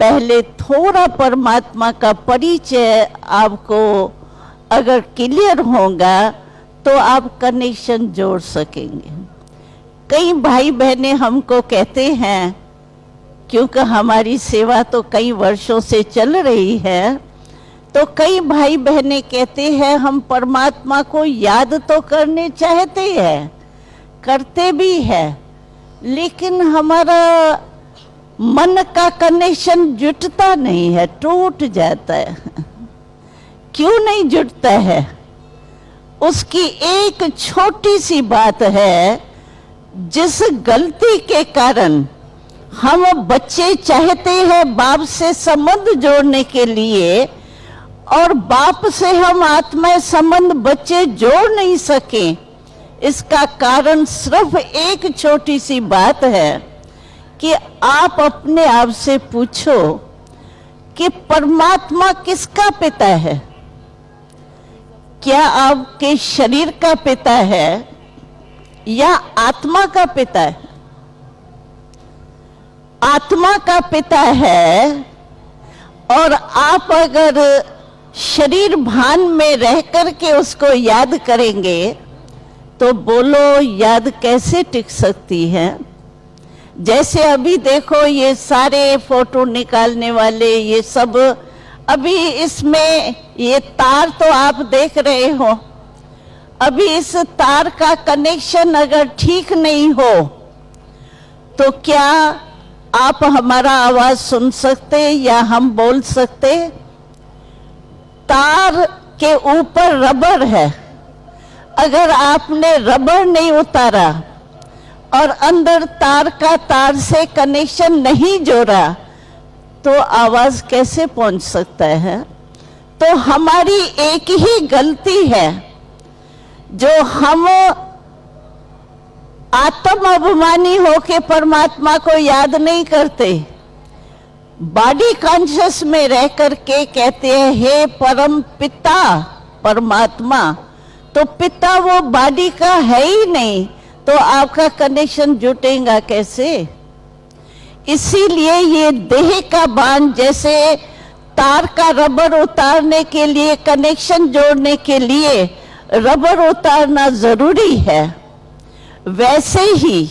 पहले थोड़ा परमात्मा का परिचय आपको अगर क्लियर होगा तो आप कनेक्शन जोड़ सकेंगे। कई भाई बहनें हमको कहते हैं, क्योंकि हमारी सेवा तो कई वर्षों से चल रही है, तो कई भाई बहनें कहते हैं हम परमात्मा को याद तो करने चाहते हैं, करते भी है, लेकिन हमारा मन का कनेक्शन जुटता नहीं है, टूट जाता है। क्यों नहीं जुटता है? उसकी एक छोटी सी बात है, जिस गलती के कारण हम बच्चे चाहते हैं बाप से संबंध जोड़ने के लिए, और बाप से हम आत्मा संबंध बच्चे जोड़ नहीं सके, इसका कारण सिर्फ एक छोटी सी बात है कि आप अपने आप से पूछो कि परमात्मा किसका पिता है? क्या आपके शरीर का पिता है या आत्मा का पिता है? आत्मा का पिता है, और आप अगर शरीर भान में रह करके उसको याद करेंगे तो बोलो याद कैसे टिक सकती है? जैसे अभी देखो ये सारे फोटो निकालने वाले ये सब, अभी इसमें ये तार तो आप देख रहे हो, अभी इस तार का कनेक्शन अगर ठीक नहीं हो तो क्या आप हमारा आवाज सुन सकते या हम बोल सकते? तार के ऊपर रबर है, अगर आपने रबर नहीं उतारा और अंदर तार से कनेक्शन नहीं जोड़ा तो आवाज कैसे पहुंच सकता है? तो हमारी एक ही गलती है, जो हम आत्म अभिमानी होके परमात्मा को याद नहीं करते, बॉडी कॉन्शियस में रह करके कहते हैं हे परम पिता परमात्मा, तो पिता वो बॉडी का है ही नहीं, तो आपका कनेक्शन जुटेगा कैसे? इसीलिए ये देह का बांध, जैसे तार का रबर उतारने के लिए, कनेक्शन जोड़ने के लिए रबर उतारना जरूरी है, वैसे ही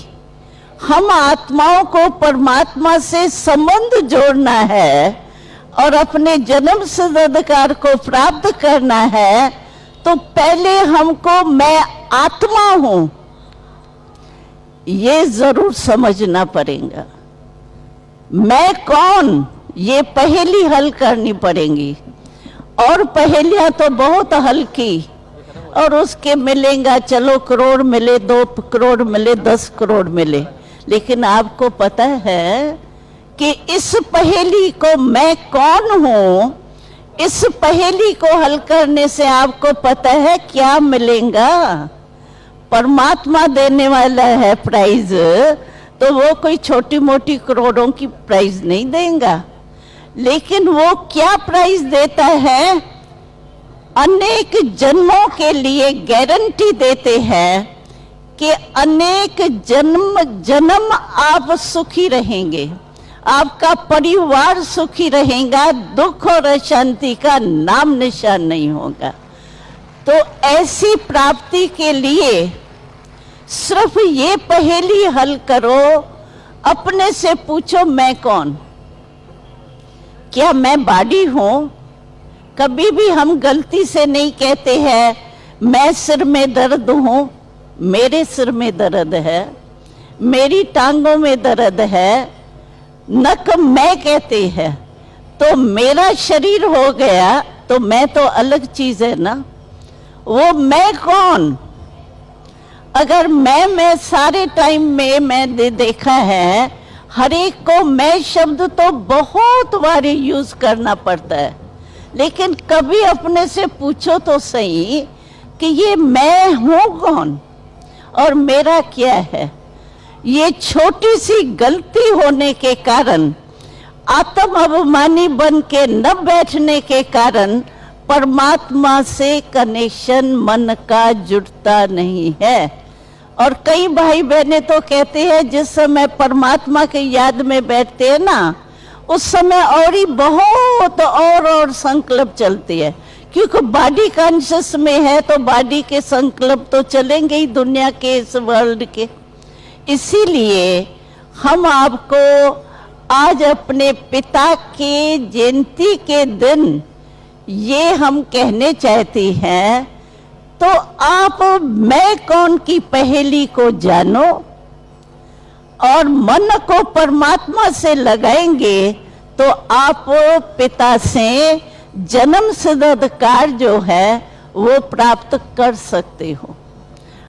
हम आत्माओं को परमात्मा से संबंध जोड़ना है और अपने जन्म सिद्ध अधिकार को प्राप्त करना है, तो पहले हमको मैं आत्मा हूं ये जरूर समझना पड़ेगा। मैं कौन, ये पहेली हल करनी पड़ेगी, और पहेलियां तो बहुत हल्की, और उसके मिलेगा, चलो करोड़ मिले, 2 करोड़ मिले, 10 करोड़ मिले, लेकिन आपको पता है कि इस पहेली को मैं कौन हूं, इस पहेली को हल करने से आपको पता है क्या मिलेगा? परमात्मा देने वाला है प्राइज, तो वो कोई छोटी मोटी करोड़ों की प्राइज नहीं देगा, लेकिन वो क्या प्राइज देता है? अनेक जन्मों के लिए गारंटी देते हैं कि अनेक जन्म आप सुखी रहेंगे, आपका परिवार सुखी रहेगा, दुख और अशांति का नाम निशान नहीं होगा। तो ऐसी प्राप्ति के लिए सिर्फ ये पहेली हल करो, अपने से पूछो मैं कौन? क्या मैं बॉडी हूं? कभी भी हम गलती से नहीं कहते हैं मैं सिर में दर्द हूं, मेरे सिर में दर्द है, मेरी टांगों में दर्द है, नक मैं कहते हैं, तो मेरा शरीर हो गया, तो मैं तो अलग चीज है ना। वो मैं कौन? अगर मैं सारे टाइम में मैंने देखा है, हर एक को मैं शब्द तो बहुत बार यूज करना पड़ता है, लेकिन कभी अपने से पूछो तो सही कि ये मैं हूं कौन और मेरा क्या है? ये छोटी सी गलती होने के कारण, आत्म अभिमानी बन के न बैठने के कारण परमात्मा से कनेक्शन मन का जुड़ता नहीं है। और कई भाई बहनें तो कहते हैं जिस समय परमात्मा के याद में बैठते हैं ना, उस समय और ही बहुत और संकल्प चलती है, क्योंकि बॉडी कॉन्शियस में है तो बॉडी के संकल्प तो चलेंगे ही दुनिया के, इस वर्ल्ड के। इसीलिए हम आपको आज अपने पिता के जयंती के दिन ये हम कहने चाहते हैं, तो आप मैं कौन की पहेली को जानो और मन को परमात्मा से लगाएंगे तो आप पिता से जन्म सिद्ध अधिकार जो है वो प्राप्त कर सकते हो।